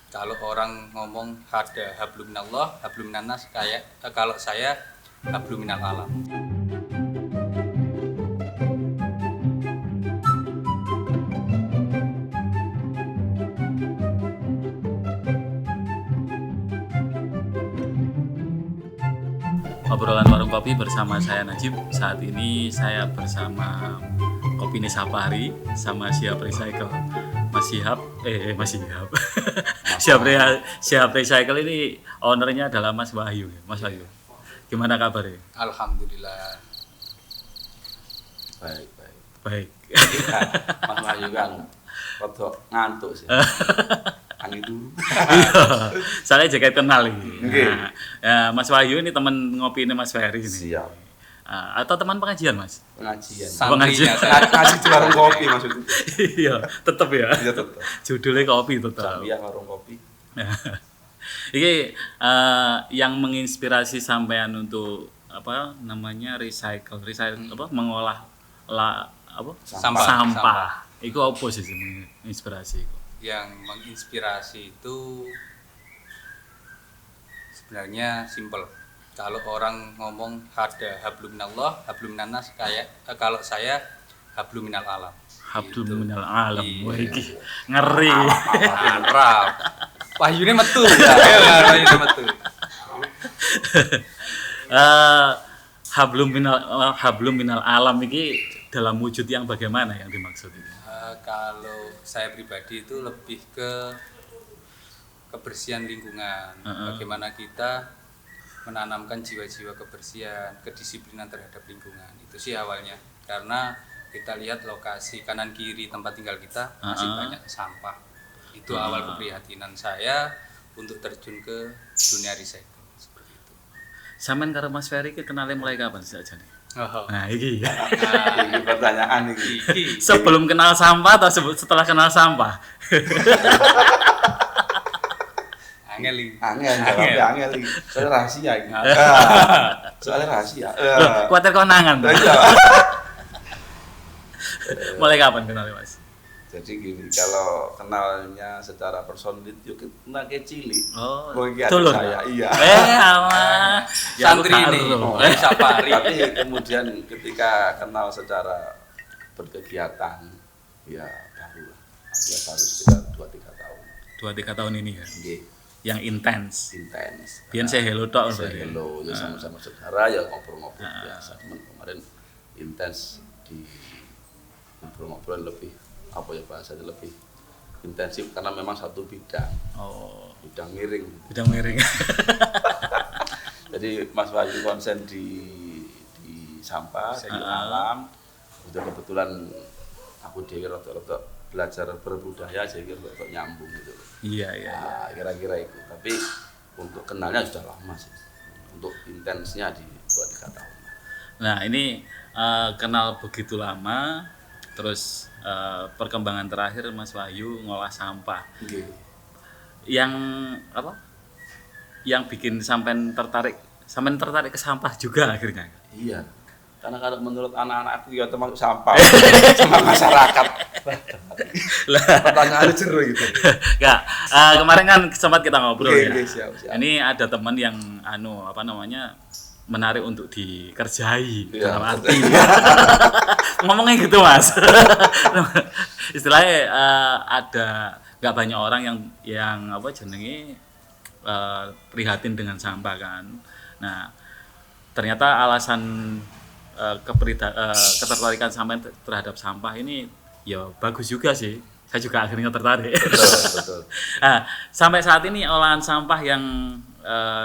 Kalau orang ngomong ada hablum minallah, hablum minannas, kayak kalau saya hablum minal alam. Obrolan warung kopi bersama saya Najib. Saat ini saya bersama Kopi Nisapari sama Siap Recycle. Mas Siap Siap Recycle ini ownernya adalah Mas Wahyu. Mas Wahyu, gimana kabarnya? Alhamdulillah. Baik. Mas Wahyu kan rodok ngantuk sih. Angin dulu. Saya jaga kenal ini. Oke. Nah, ya, Mas Wahyu ini teman ngopi ini Mas Ferry ini. Siap. Atau teman pengajian, Mas? Pengajian. Santrinya saya. Ngaji di warung kopi maksudnya. Iya, tetap ya. Iya tetap. Judulnya kopi tetap. Iya warung kopi. Ini yang menginspirasi sampean untuk apa namanya recycle apa mengolah sampah. Itu apa sih menginspirasi itu? Yang menginspirasi itu sebenarnya simpel. Kalau orang ngomong ada hablum minallah, hablum minannas, kayak kalau saya hablum minal alam. Hablum minal alam. Iya. Wah, iki ngeri. Arab. Wahyune metu. Ya, wahyune metu. Hablum minal alam ini dalam wujud yang bagaimana yang dimaksud ini? Kalau saya pribadi itu lebih ke kebersihan lingkungan. Bagaimana kita menanamkan jiwa-jiwa kebersihan, kedisiplinan terhadap lingkungan. Itu sih awalnya. Karena kita lihat lokasi kanan kiri tempat tinggal kita masih banyak sampah. Itu awal keprihatinan saya untuk terjun ke dunia recycle. Seperti itu. Sampean karo Mas Ferry ki kenalnya mulai kapan sih aja nih? Nah, iki. Ini pertanyaan ini. Sebelum kenal sampah atau setelah kenal sampah? Angel. Jawabnya angel. Soalnya rahasia ini. Soalnya rahasia. Kuatir konangan. Iya. Mulai kapan kenalnya, Mas? Jadi gini, kalau kenalnya secara personal itu kita kecil. Oh, dulur saya, iya. Alah. Santri ini. Sapari. Tapi kemudian ketika kenal secara berkegiatan, ya baru lah. Dia baru sekitar 2-3 tahun. 2-3 tahun ini ya. Nggih, Yang intens. Biyen saya hello tok. Saya hello, ya sama-sama saudara ya ngobrol-ngobrol biasa. Cuman kemarin intens di ngobrol-ngobrol lebih apa ya bahasanya lebih intensif karena memang satu bidang. Oh, Bidang miring. bidang miring. Jadi Mas Wahyu konsen di sampah, di alam. Kebetulan aku dia rada belajar berbudaya jadi rada nyambung gitu. Iya. Nah, kira-kira itu. Tapi untuk kenalnya sudah lama sih. Untuk intensnya di 2-3 tahun. Nah, ini kenal begitu lama, terus perkembangan terakhir Mas Wahyu ngolah sampah. Nggih. Yang apa? Yang bikin sampean tertarik ke sampah juga akhirnya. Iya. Karena kalau menurut anak-anakku ya termasuk sampah sama masyarakat. Pertanyaannya seru gitu. Ya, kemarin kan sempat kita ngobrol ya. Siap. Ini ada teman yang menarik untuk dikerjai dalam arti. Ngomongnya gitu, Mas. Istilahnya ada nggak banyak orang yang prihatin dengan sampah kan. Nah, ternyata alasan ketertarikan sampean terhadap sampah ini ya bagus juga sih. Saya juga akhirnya tertarik. Betul. Nah, sampai saat ini olahan sampah yang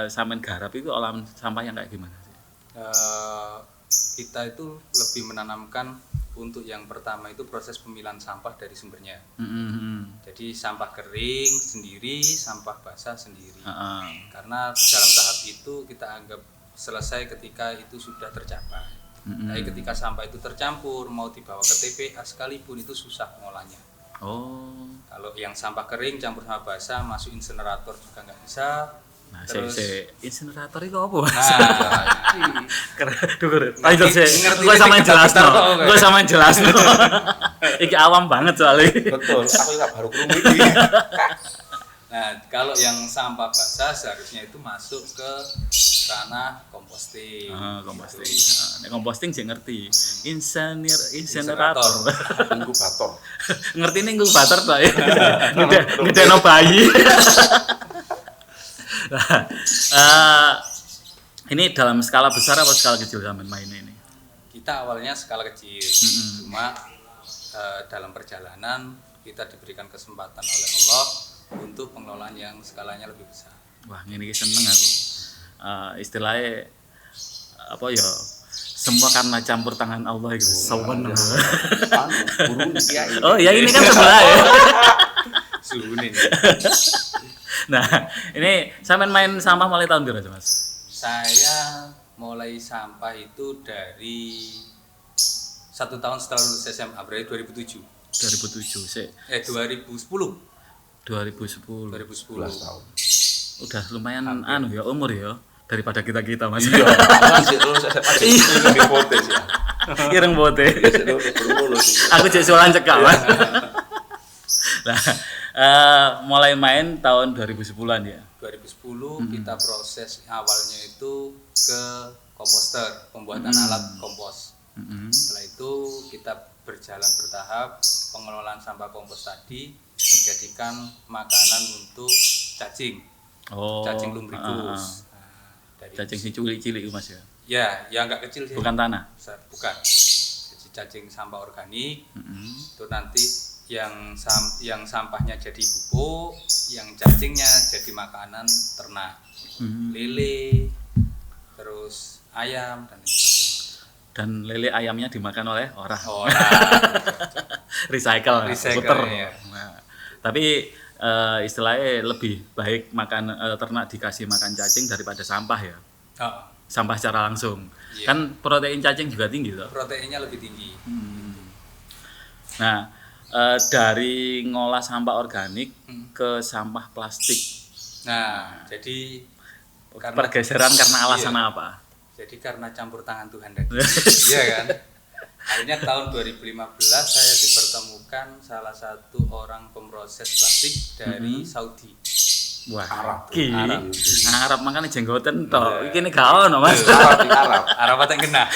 sampean garap itu olahan sampah yang kayak gimana sih? Kita itu lebih menanamkan untuk yang pertama itu proses pemilahan sampah dari sumbernya. Jadi sampah kering sendiri, sampah basah sendiri. Karena dalam tahap itu kita anggap selesai ketika itu sudah tercapai. Tapi ketika sampah itu tercampur mau dibawa ke TPA sekalipun itu susah mengolahnya. Oh. Kalau yang sampah kering campur sama basah masuk insenerator juga nggak bisa. Nah, Terus insenerator itu apa, Mas? Gue sama yang jelas. Iki awam banget soalnya. Betul. Aku juga baru kerungu ini. Nah, kalau yang sampah basah seharusnya itu masuk ke ranah komposting. Komposting. Gitu. Nek komposting sih ngerti. Insenerator. Insenerator. Inkubator. Ngerti nih inkubator to ya. Ngedeno bayi. Ini dalam skala besar apa skala kecil sampean mainnya ini? Kita awalnya skala kecil, cuma dalam perjalanan kita diberikan kesempatan oleh Allah untuk pengelolaan yang skalanya lebih besar. Wah, ini seneng aku. Istilahnya apa ya? Semua karena campur tangan Allah itu. Sawan. Guru kiai. Oh, ya ini kan sebelah ya. Suhunin. Nah, ini sampean main sampah mulai tahun berapa, Mas? Saya mulai sampah itu dari 1 tahun setelah lulus SMA, berarti 2007. 2007 sih. 2010. 2010. 11 tahun. Udah lumayan anu ya umur ya daripada kita Mas. Iya, masih lulus SMA jadi potes ya. Ireng bote. Belum lulus. Aku jadi soalan cekak, Mas. Nah, mulai main tahun 2010-an ya. 2010 kita proses awalnya itu ke komposter, pembuatan alat kompos. Setelah itu kita berjalan bertahap, pengelolaan sampah kompos tadi dijadikan makanan untuk cacing. Cacing lumbricus. Dari Cacing si cilik-cilik Mas ya. ya, yang enggak kecil sih. Bukan tanah. Besar, bukan. Jadi cacing sampah organik. Itu nanti yang sampahnya jadi pupuk, yang cacingnya jadi makanan ternak. Lele, terus ayam dan lain sebagainya. Dan lele ayamnya dimakan oleh orang. Recycle puter. ya. Nah, tapi istilahnya lebih baik makan ternak dikasih makan cacing daripada sampah ya. Sampah secara langsung. Iya. Kan protein cacing juga tinggi toh. Proteinnya lebih tinggi. Nah, dari ngolah sampah organik ke sampah plastik. Nah, jadi Pergeseran karena alasan apa? Jadi karena campur tangan Tuhan tadi. Iya kan? Akhirnya tahun 2015 saya dipertemukan salah satu orang pemproses plastik dari Saudi. Wah, Arab. Arab makanya jenggoten toh. Iki nek gak ono, Mas. Arab apa yang kena?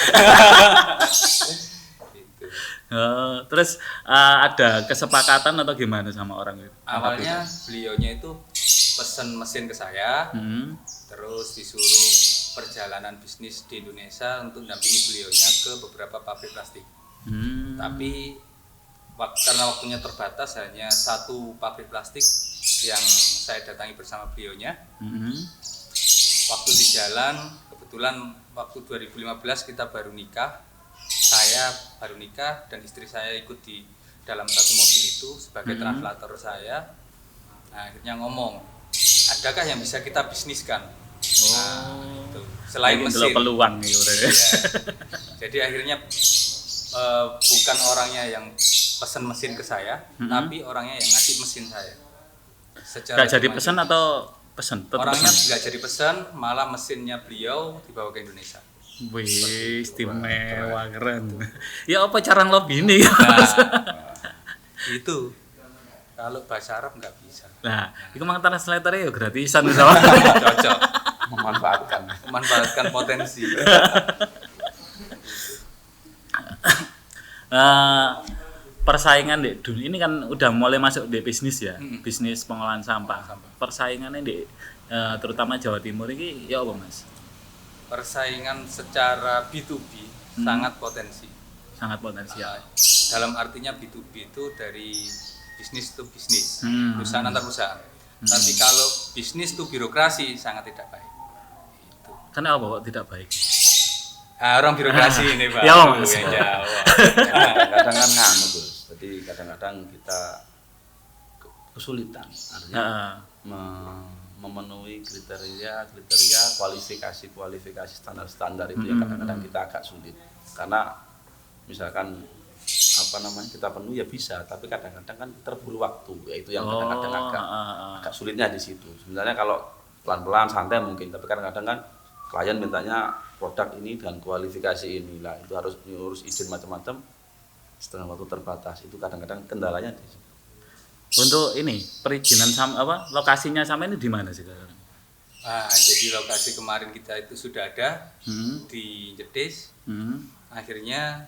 Gitu. Terus ada kesepakatan atau gimana sama orang itu? Awalnya beliaunya itu pesen mesin ke saya, terus disuruh perjalanan bisnis di Indonesia untuk dampingi beliaunya ke beberapa pabrik plastik. Tapi karena waktunya terbatas, hanya satu pabrik plastik yang saya datangi bersama beliaunya. Waktu di jalan, kebetulan waktu 2015 kita baru nikah. Saya baru nikah dan istri saya ikut di dalam satu mobil itu sebagai translator saya. Nah, akhirnya ngomong, adakah yang bisa kita bisniskan? Nah, itu. Selain mesin. Peluang gitu. Ya. Jadi akhirnya bukan orangnya yang pesan mesin ke saya, tapi orangnya yang ngasih mesin saya. Gak jadi pesan atau pesan? Orangnya nggak jadi pesan, malah mesinnya beliau dibawa ke Indonesia. Wih, istimewa, keren. Ya apa cara ngelobi ini? Nah, itu kalau bahasa Arab nggak bisa. Nah, itu mang translator ya gratisan sama. Cocok. Memanfaatkan potensi. Persaingan di dunia ini kan udah mulai masuk di bisnis ya, bisnis pengolahan sampah. Persaingannya di terutama Jawa Timur ini ya apa Mas? Persaingan secara B2B sangat potensial. Dalam artinya B2B itu dari bisnis to bisnis, perusahaan antar perusahaan. Tapi kalau bisnis to birokrasi sangat tidak baik. Itu. Kenapa kok tidak baik? Orang birokrasi ini Pak. Ya Mas. Kadang-kadang kan nganu Gus. Jadi kadang-kadang kita kesulitan artinya memenuhi kriteria kualifikasi standar itu yang kadang-kadang kita agak sulit karena misalkan kita penuhi ya bisa tapi kadang-kadang kan terburu waktu yaitu yang kadang-kadang agak sulitnya di situ. Sebenarnya kalau pelan-pelan santai mungkin tapi kadang-kadang kan klien mintanya produk ini dan kualifikasi inilah itu harus diurus izin macam-macam setengah waktu terbatas itu kadang-kadang kendalanya di situ. Untuk ini perizinan lokasinya sama ini di mana sih sekarang? Jadi lokasi kemarin kita itu sudah ada di Jetis. Akhirnya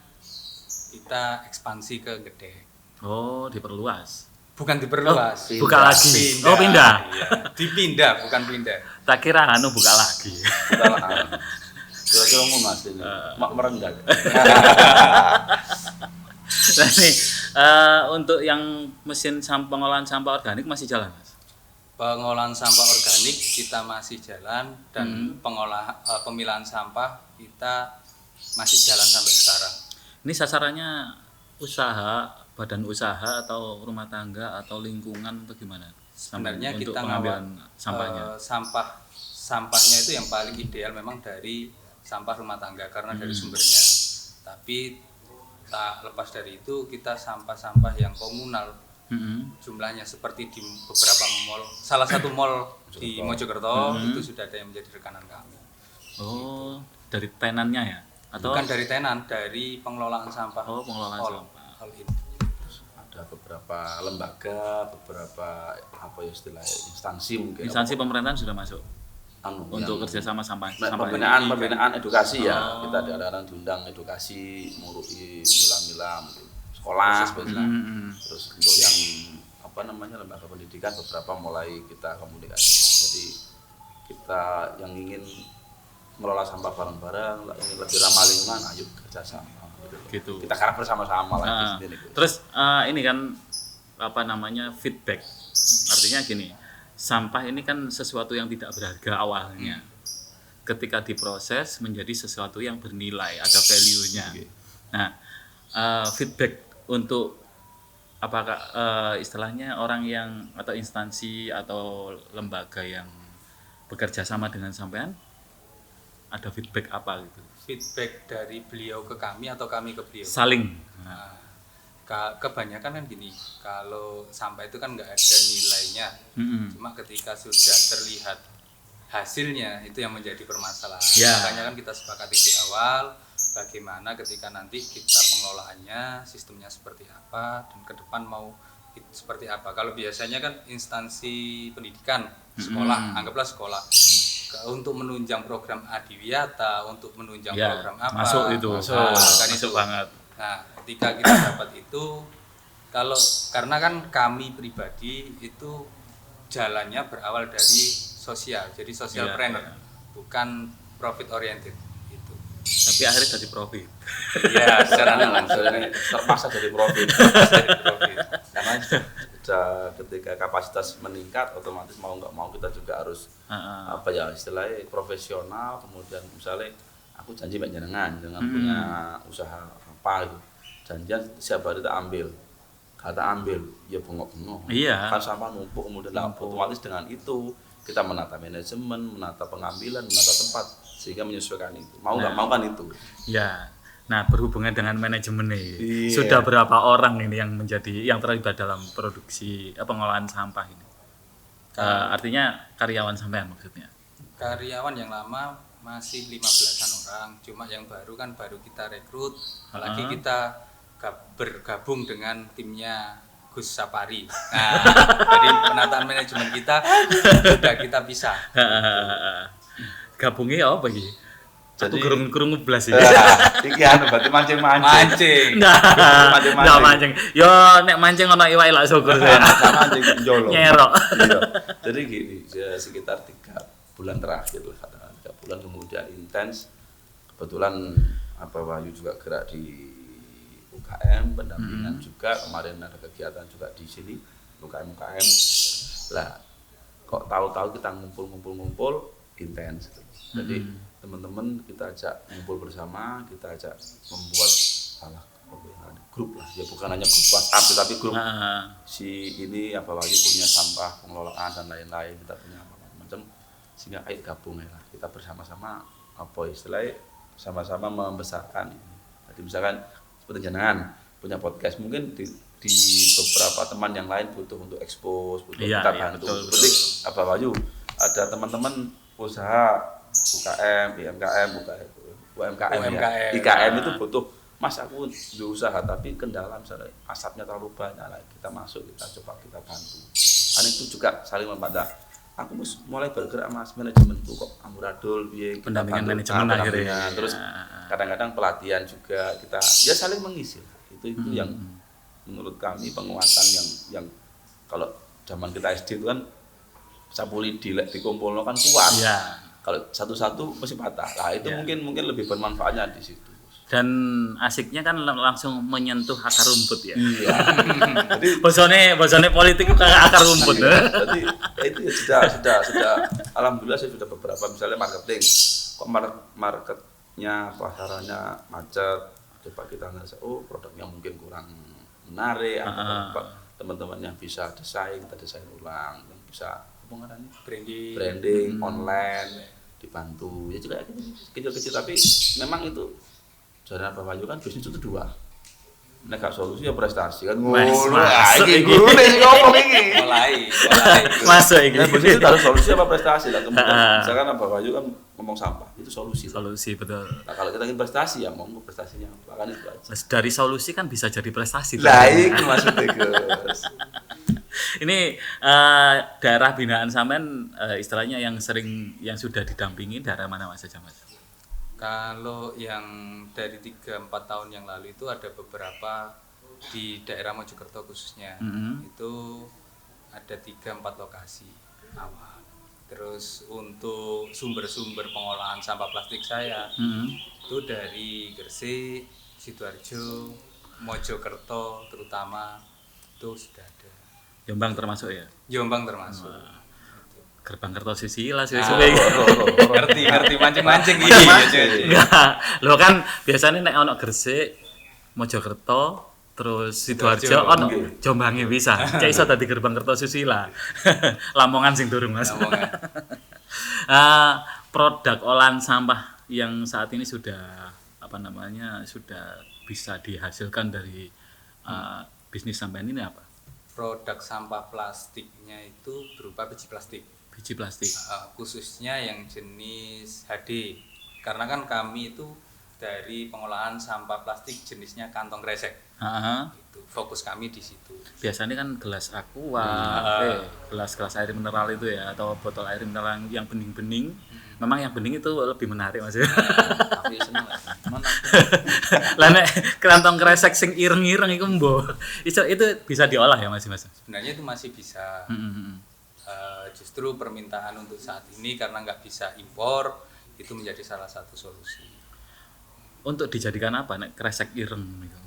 kita ekspansi ke Gedek. Oh, diperluas. Bukan diperluas. Buka lagi. Pindah. Pindah. Iya. Dipindah, bukan pindah. Tak kira buka lagi. Kira-kira mau mas ini, mak merenggak. Nah ini untuk yang mesin pengolahan sampah organik masih jalan, Mas? Pengolahan sampah organik kita masih jalan dan pemilahan sampah kita masih jalan sampai sekarang. Ini sasarannya usaha, badan usaha atau rumah tangga atau lingkungan atau gimana? Sebenarnya untuk kita pengambilan sampahnya. Sampahnya itu yang paling ideal memang dari sampah rumah tangga karena dari sumbernya. Tapi tak lepas dari itu kita sampah-sampah yang komunal jumlahnya seperti di beberapa mall, salah satu mall di Mojokerto itu sudah ada yang menjadi rekanan kami. Oh, dari tenannya ya? Atau bukan dari tenan, dari pengelolaan sampah. Oh, pengelolaan sampah. Ada beberapa lembaga, beberapa istilahnya instansi mungkin. Instansi pemerintahan sudah masuk. Untuk kerjasama sampah. Pembinaan edukasi ya. Kita ada diundang edukasi, murui mila-mila mungkin sekolah, terus untuk yang lembaga pendidikan beberapa mulai kita komunikasikan. Jadi kita yang ingin mengelola sampah bareng-bareng, ingin lebih ramah lingkungan, ayo kerjasama. Gitu. Kita garap bersama-sama lagi. Terus ini kan feedback. Artinya gini, sampah ini kan sesuatu yang tidak berharga awalnya. Ketika diproses menjadi sesuatu yang bernilai, ada value-nya. Nah, feedback untuk apakah istilahnya orang yang atau instansi atau lembaga yang bekerja sama dengan sampean ada feedback apa gitu? Feedback dari beliau ke kami atau kami ke beliau? Saling. Kebanyakan kan gini, kalau sampah itu kan nggak ada nilainya, cuma ketika sudah terlihat hasilnya itu yang menjadi permasalahan. Makanya kan kita sepakati di awal bagaimana ketika nanti kita pengelolaannya, sistemnya seperti apa dan ke depan mau seperti apa. Kalau biasanya kan instansi pendidikan, sekolah, anggaplah sekolah, untuk menunjang program Adiwiyata, untuk menunjang program apa, masuk banget. Nah, ketika kita dapat itu, karena kan kami pribadi itu jalannya berawal dari sosial, jadi social planner, bukan profit oriented itu. Tapi akhirnya jadi profit. Iya, secara langsung terpaksa jadi profit. Karena ketika kapasitas meningkat, otomatis mau nggak mau kita juga harus istilahnya profesional. Kemudian misalnya aku janji mbak jenengan dengan punya usaha apa gitu, janjian siapa hari tak ambil, kata ambil ya bengok-bengok. Iya. Kan sampah numpuk kemudian otomatis dengan itu kita menata manajemen, menata pengambilan, menata tempat sehingga menyesuaikan itu. Mau nggak mau kan itu. Ya. Nah, berhubungan dengan manajemen nih, sudah berapa orang ini yang terlibat dalam produksi pengolahan sampah ini? Artinya karyawan sampean maksudnya? Karyawan yang lama masih 15-an orang, cuma yang baru kita rekrut, apalagi kita bergabung dengan timnya Gus Sapari. Nah, dari penataan manajemen kita sudah kita pisah. Gabungnya apa iki? Aku kurung ngeblas ya. Iki berarti mancing. Nah, mancing. Yo nek mancing ono iwak lak syukur saya. Mancing njolo. Nyerok. Jadi gini, sekitar 3 bulan terakhir lah, 3 bulan kemudian intens. Kebetulan Wahyu juga gerak di UKM, pendampingan juga, kemarin ada kegiatan juga di sini UKM. Lah kok tahu-tahu kita ngumpul intens. Jadi teman-teman kita ajak ngumpul bersama, kita ajak membuat grup lah, ya bukan hanya grup WhatsApp tetapi grup si ini lagi punya sampah pengelolaan dan lain-lain, kita punya macam, sehingga ayo gabung ya lah, kita bersama-sama istilahnya sama-sama membesarkan. Jadi misalkan seperti jenengan punya podcast, mungkin di beberapa teman yang lain butuh untuk expose, butuh kita bantu. Seperti Wahyu ada teman-teman usaha UKM, UMKM, IKM itu butuh Mas aku berusaha tapi kendala misalnya asapnya terlalu banyak lah, kita masuk, kita coba, kita bantu. Kan itu juga saling membantu. Aku mulai bergerak Mas, manajemenku kok amburadul piye, kita Pendampingan bantu, manajemen akhirnya. pendampingan. Terus kadang-kadang pelatihan juga kita ya saling mengisi lah. Itu yang menurut kami penguatan yang kalau zaman kita SD itu kan sapu lidi lek dikumpulno kan kuat. Ya. Kalau satu-satu mesti patah. Nah, itu mungkin lebih bermanfaatnya di situ. Dan asiknya kan langsung menyentuh akar rumput ya. Iya. Jadi Bosone politik itu kayak akar rumput. Jadi ya itu ya sudah alhamdulillah saya sudah beberapa misalnya marketing. Kok marketnya pasarannya macet, coba kita ngerasa produknya mungkin kurang menarik atau teman-teman yang bisa desain, kita desain ulang, yang bisa apa namanya? Branding online dibantu. Ya juga kecil-kecil tapi memang itu jalan Pak Wahyu kan bisnis itu dua. Nek gak solusi ya prestasi kan. Masuk Iki iki. guru nek ngomong iki. mulai Masuk iki. Nah, bisnis itu harus solusi apa prestasi lah. Kemudian misalkan Pak Wahyu kan ngomong sampah, itu solusi. Solusi betul. Nah, kalau kita ingin prestasi ya mau prestasinya apa kan itu aja. Dari solusi kan bisa jadi prestasi. Lah iku maksudnya Gus. Ini daerah binaan sampean istilahnya yang sudah didampingi daerah mana Mas saja Mas? Kalau yang dari 3-4 tahun yang lalu itu ada beberapa di daerah Mojokerto khususnya. Itu ada 3-4 lokasi awal. Terus untuk sumber-sumber pengolahan sampah plastik saya itu dari Gresik, Sidoarjo, Mojokerto terutama itu sudah ada. Jombang termasuk ya? Jombang termasuk. Gerbang Kertosusila sih. Ngerti mancing-mancing gitu. Enggak. Lo kan biasanya nek ono Gresik, Mojokerto, terus Sidoarjo ono Jombange bisa. Kayak iso dadi Gerbang Kertosusila. Lamongan sing durung Mas. Produk olahan sampah yang saat ini sudah sudah bisa dihasilkan dari bisnis sampean ini apa? Produk sampah plastiknya itu berupa biji plastik. Biji plastik. Khususnya yang jenis HD. Karena kan kami itu dari pengolahan sampah plastik jenisnya kantong kresek. Itu fokus kami di situ. Biasanya kan gelas aqua, gelas air mineral itu ya, atau botol air mineral yang bening-bening. Memang yang bening itu lebih menarik Mas. Tapi seneng lah. Mana? Lah nek kantong kresek sing ireng-ireng iku mbok. Itu bisa diolah ya Mas? Sebenarnya itu masih bisa. Justru permintaan untuk saat ini karena nggak bisa impor itu menjadi salah satu solusi. Untuk dijadikan apa nek kresek ireng itu?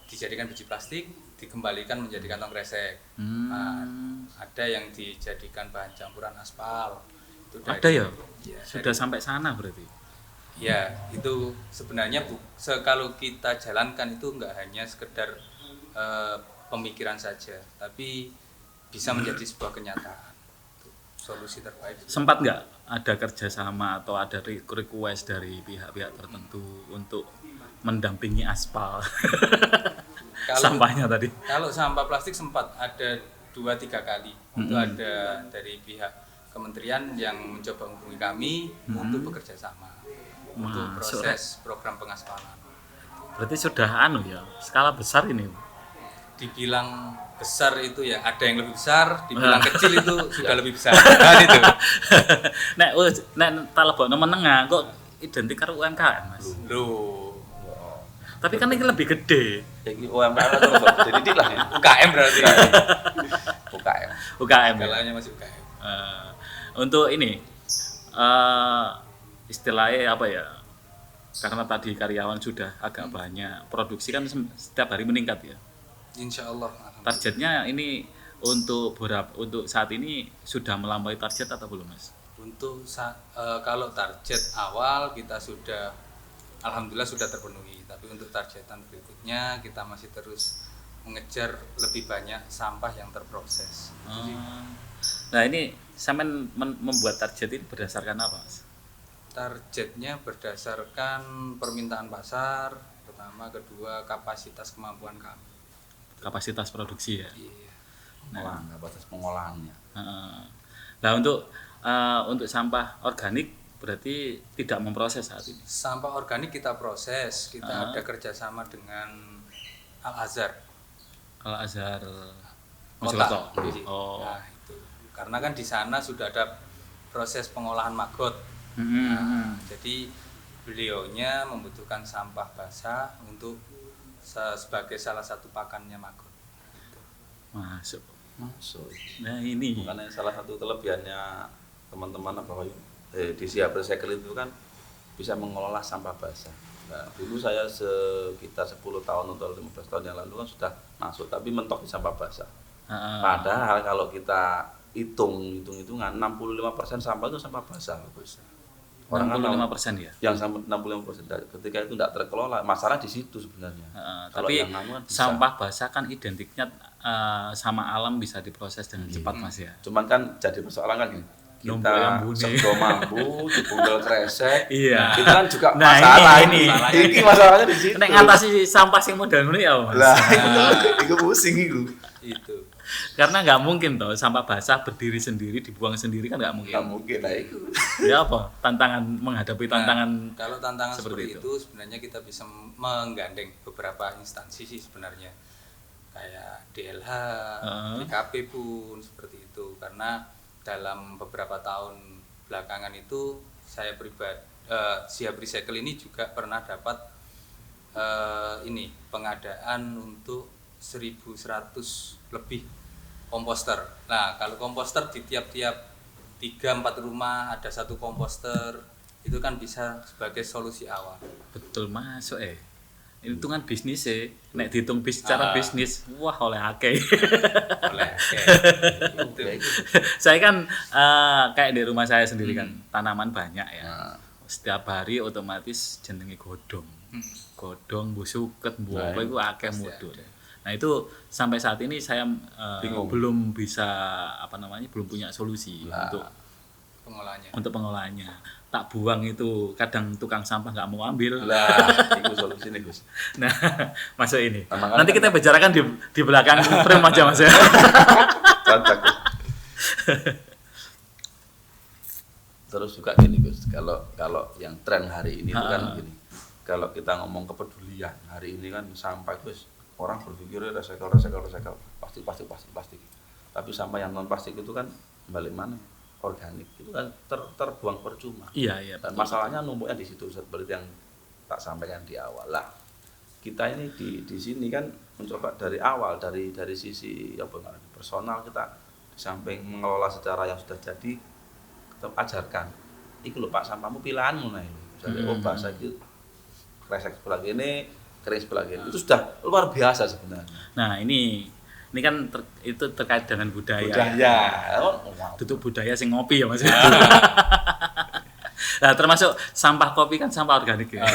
Dijadikan biji plastik, dikembalikan menjadi kantong kresek. Ada yang dijadikan bahan campuran aspal. Itu Ada ya? Ya Sudah sampai sana berarti. Ya, itu sebenarnya kalau kita jalankan itu nggak hanya sekedar pemikiran saja, tapi bisa menjadi sebuah kenyataan. Solusi terbaik. Sempat nggak ada kerjasama atau ada request dari pihak-pihak tertentu untuk mendampingi aspal sampahnya tadi? Kalau sampah plastik sempat ada 2-3 kali. Itu ada dari pihak kementerian yang mencoba menghubungi kami untuk bekerja sama untuk proses program pengaspalan. Berarti sudah skala besar ini. Dibilang besar itu ya ada yang lebih besar, dibilang kecil itu sudah lebih besar. Kan itu. Nek tak lebokno menengah kok identik karo UMKM Mas. Loh. Tapi kan ini lebih gede. Jadi UMKM terus jadi lah ya. UKM berarti. UKM. Skalanya masih UKM. Untuk ini istilahnya apa ya? Karena tadi karyawan sudah agak banyak, produksi kan setiap hari meningkat ya. Insya Allah. Targetnya ini untuk saat ini sudah melampaui target atau belum Mas? Untuk kalau target awal kita sudah alhamdulillah sudah terpenuhi, tapi untuk targetan berikutnya kita masih terus mengejar lebih banyak sampah yang terproses. Nah ini sampean membuat target ini berdasarkan apa Mas? Targetnya berdasarkan permintaan pasar, pertama, kedua kapasitas kemampuan kami. Kapasitas produksi ya. Iya. Kapasitas pengolahannya. Nah untuk sampah organik berarti tidak memproses saat ini. Sampah organik kita proses, kita ada kerjasama dengan Al Azhar Mojokerto. Kota. Oh. Nah, itu. Karena kan di sana sudah ada proses pengolahan maggot. Jadi beliaunya membutuhkan sampah basah untuk sebagai salah satu pakannya maggot. Masuk. Nah, ini makanya salah satu kelebihannya teman-teman di Siap Recycle itu kan bisa mengelola sampah basah. Nah, dulu saya sekitar 10 tahun atau 15 tahun yang lalu kan sudah masuk, tapi mentok di sampah basah. Padahal kalau kita hitung-hitungan 65% sampah itu sampah basah. Orang 65% ya. Yang sampai 65% ketika itu tidak terkelola, masalah di situ sebenarnya. Tapi yang kan sampah basah kan identiknya sama alam bisa diproses dengan cepat Mas ya. Cuman kan jadi persoalan kan gini. Numpuk yang Kita bunyi. sego mambu, dibungkel kresek. Iya. Itu kan juga Nah, masalah ini. Ini masalahnya di situ. Nek ngatasi sampah sing model ngono ya Mas. Lah, itu pusing itu. Itu. Karena nggak mungkin toh sampah basah berdiri sendiri dibuang sendiri kan nggak mungkin. Nggak mungkin lah itu. Ya apa? Tantangan menghadapi tantangan. Nah, kalau tantangan seperti seperti itu sebenarnya kita bisa menggandeng beberapa instansi sih sebenarnya. Kayak DLH, DKP pun seperti itu. Karena dalam beberapa tahun belakangan itu saya pribadi Siap Recycle ini juga pernah dapat pengadaan untuk 1.100 lebih komposter. Nah, kalau komposter di tiap-tiap 3-4 rumah ada satu komposter, itu kan bisa sebagai solusi awal. Betul masuk itu kan bisnis nek dihitung secara bisnis wah oleh akeh. Saya kan kayak di rumah saya sendiri kan tanaman banyak ya. Setiap hari otomatis jenenge godhong busuket apa iku akeh mudhun. Nah itu sampai saat ini saya belum bisa belum punya solusi untuk pengolahannya. Tak buang itu kadang tukang sampah nggak mau ambil. Lah, itu solusinya Gus. Nah, masuk ini. Nanti kita bicarakan di belakang frame aja Mas ya. Cocok. Terus juga gini Gus, kalau yang tren hari ini itu kan gini. Kalau kita ngomong kepedulian, hari ini kan sampah Gus, orang berpikir recycle, plastik. Tapi sampah yang non plastik itu kan balik mana? Organik itu kan terbuang percuma. Iya. Dan masalahnya numpuknya di situ seperti yang tak sampaikan di awal. Lah, kita ini di sini kan mencoba dari awal dari sisi personal kita di samping mengelola secara yang sudah jadi tetap ajarkan. Iku lho Pak, sampahmu pilihanmu nah ini. Misalnya bahasa itu kresek sebelah ini, kering sebelah ini. Itu sudah luar biasa sebenarnya. Nah, ini kan itu terkait dengan budaya. Tutup budaya sing ngopi ya Mas. Nah, termasuk sampah kopi kan sampah organik ya.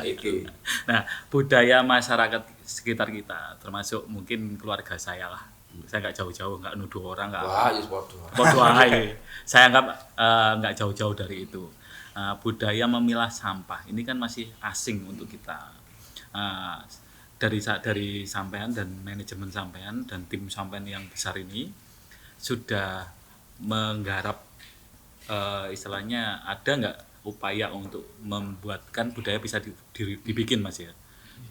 Itu. Nah, budaya masyarakat sekitar kita, termasuk mungkin keluarga saya lah. Saya nggak jauh-jauh, nggak nuduh orang, nggak. Wah, ya podo. Saya anggap nggak jauh-jauh dari itu. Budaya memilah sampah ini kan masih asing untuk kita. Dari sampean dan manajemen sampean dan tim sampean yang besar ini sudah menggarap istilahnya ada nggak upaya untuk membuatkan budaya bisa dibikin Mas ya,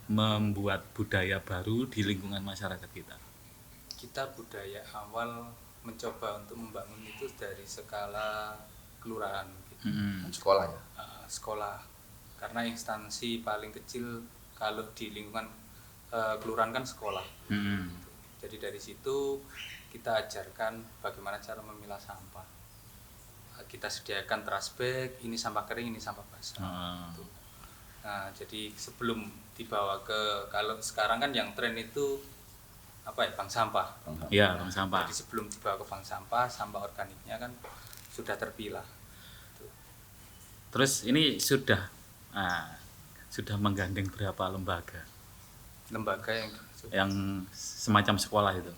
membuat budaya baru di lingkungan masyarakat kita. Kita budaya awal mencoba untuk membangun itu dari skala kelurahan, Sekolah ya. Sekolah, karena instansi paling kecil kalau di lingkungan kelurahan kan sekolah. Jadi dari situ kita ajarkan bagaimana cara memilah sampah. Kita sediakan trash bag, ini sampah kering, ini sampah basah. Nah, jadi sebelum dibawa kalau sekarang kan yang tren itu bank sampah. Iya, bank sampah. Jadi sebelum dibawa ke bank sampah, sampah organiknya kan sudah terpilah. Terus ini sudah menggandeng berapa lembaga yang semacam sekolah itu?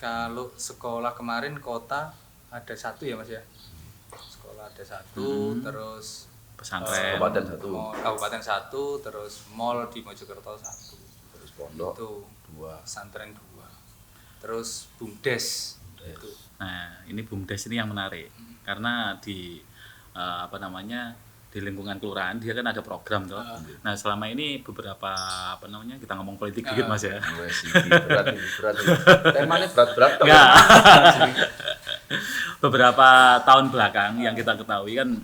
Kalau sekolah kemarin kota ada satu ya Mas ya. Sekolah ada satu, terus pesantren kabupaten satu, terus mall di Mojokerto satu, terus pondok itu 2, pesantren 2, terus BUMDes itu. Nah, ini BUMDes ini yang menarik karena di di lingkungan kelurahan dia kan ada program toh. Nah selama ini beberapa kita ngomong politik dikit Mas ya. Wes iki berat. Temanya berat-berat. Enggak. Beberapa tahun belakang yang kita ketahui kan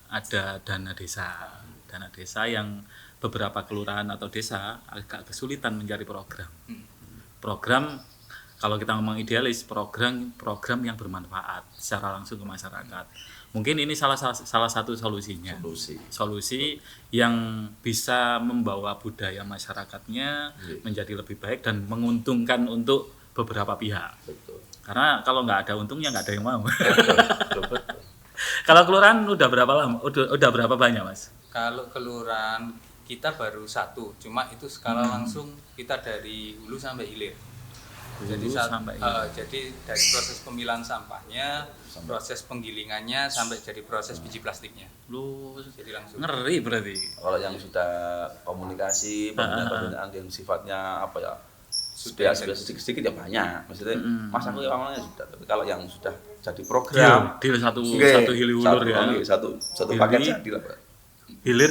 ada dana desa yang beberapa kelurahan atau desa agak kesulitan mencari program kalau kita ngomong idealis program yang bermanfaat secara langsung ke masyarakat. Mungkin ini salah satu solusinya. Solusi yang bisa membawa budaya masyarakatnya menjadi lebih baik dan menguntungkan untuk beberapa pihak. Betul. Karena kalau nggak ada untungnya nggak ada yang mau. Betul. Kalau kelurahan udah berapa lama? Udah berapa banyak Mas? Kalau kelurahan kita baru 1, cuma itu skala langsung kita dari hulu sampai hilir. Jadi dari proses pemilahan sampahnya, proses penggilingannya sampai jadi proses biji plastiknya. Jadi langsung. Ngeri berarti. Kalau yang sudah komunikasi, pembinaan yang sifatnya sudah sedikit ya banyak. Maksudnya Mas aku awalnya sudah, tapi kalau yang sudah jadi program, deal satu hilur ya. Satu paket jadi lah. Hilir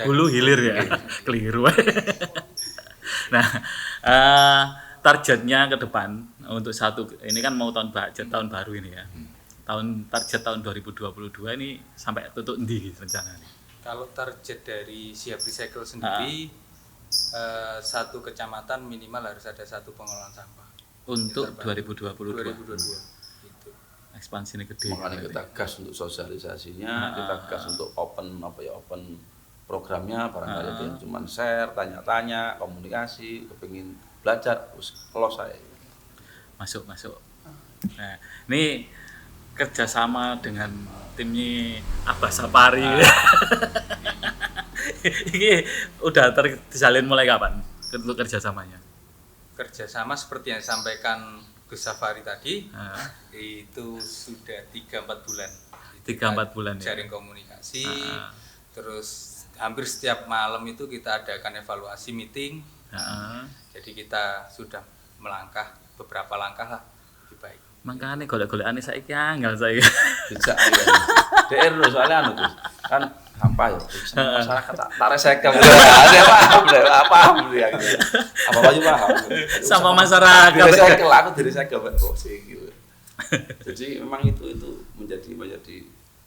hulu hilir ya. Keliru. Nah, targetnya ke depan untuk ini kan mau tahun baru ini ya. Target tahun 2022 ini sampai tutup endi rencananya? Kalau target dari Siap Recycle sendiri satu kecamatan minimal harus ada satu pengolahan sampah. Untuk 2022. Gitu. Ekspansi ini gede. Makanya kita gas untuk sosialisasinya, kita gas untuk open programnya, barangkali ada yang cuma share, tanya-tanya, komunikasi, kepingin belajar, terus selesai. Masuk. Nah, ini kerjasama dengan timnya Abbas Sapari. Ini udah terjalin mulai kapan untuk kerjasamanya? Kerjasama seperti yang disampaikan Gus Safari tadi, itu sudah 3-4 bulan. 3-4 bulan ya? Jaring komunikasi, terus hampir setiap malam itu kita adakan evaluasi meeting. Jadi kita sudah melangkah beberapa langkah lah lebih baik. Makanya golek-golekane saiki angel saya. Bisa ya. DR soalnya kan sampah ya. Masyarakat tak recycle. Dia paham dia. Apa-apa paham. Sama masyarakat. Recycle aku di recycle betul sih gitu. Jadi memang itu menjadi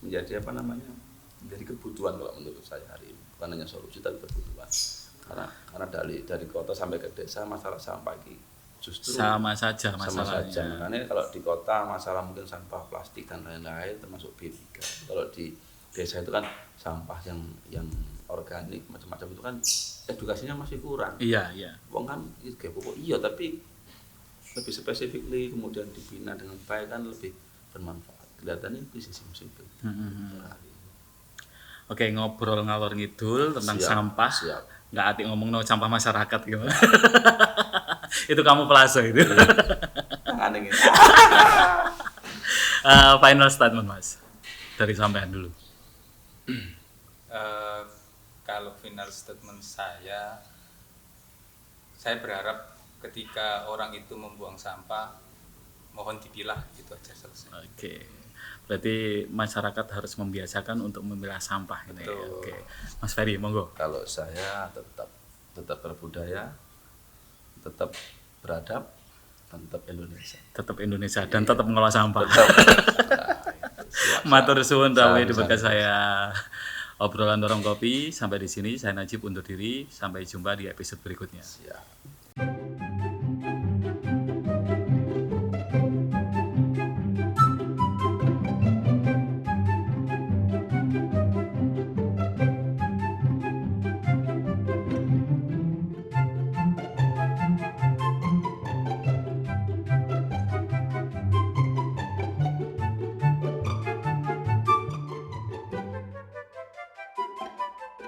menjadi kebutuhan kalau menurut saya hari ini. Bukan hanya solusi tapi kebutuhan. Karena dari kota sampai ke desa masalah sampah ini justru sama saja masalahnya. Makanya kalau di kota masalah mungkin sampah plastik dan lain-lain termasuk B3. Kalau di desa itu kan sampah yang organik macam-macam itu kan edukasinya masih kurang. Iya. Wong kan kayak pokok tapi lebih spesifik kemudian dibina dengan baik kan lebih bermanfaat. Kelihatannya itu sisi simpel. Oke, ngobrol ngalor ngidul tentang sampah. Siap. Nggak atik ngomong sampah masyarakat gimana? Itu kamu pelase itu. Aneh gitu. Final statement Mas dari sampean dulu. Kalau final statement saya berharap ketika orang itu membuang sampah mohon dipilah, gitu aja selesai. Oke. Berarti masyarakat harus membiasakan untuk memilah sampah ini. Oke. Mas Ferry, monggo. Kalau saya tetap berbudaya, tetap beradab, tetap Indonesia. Tetap Indonesia dan tetap mengolah sampah. Tetap. Matur suwun rawuh di bekas saya. Obrolan Dorong Kopi sampai di sini saya Najib undur diri, sampai jumpa di episode berikutnya. Siap.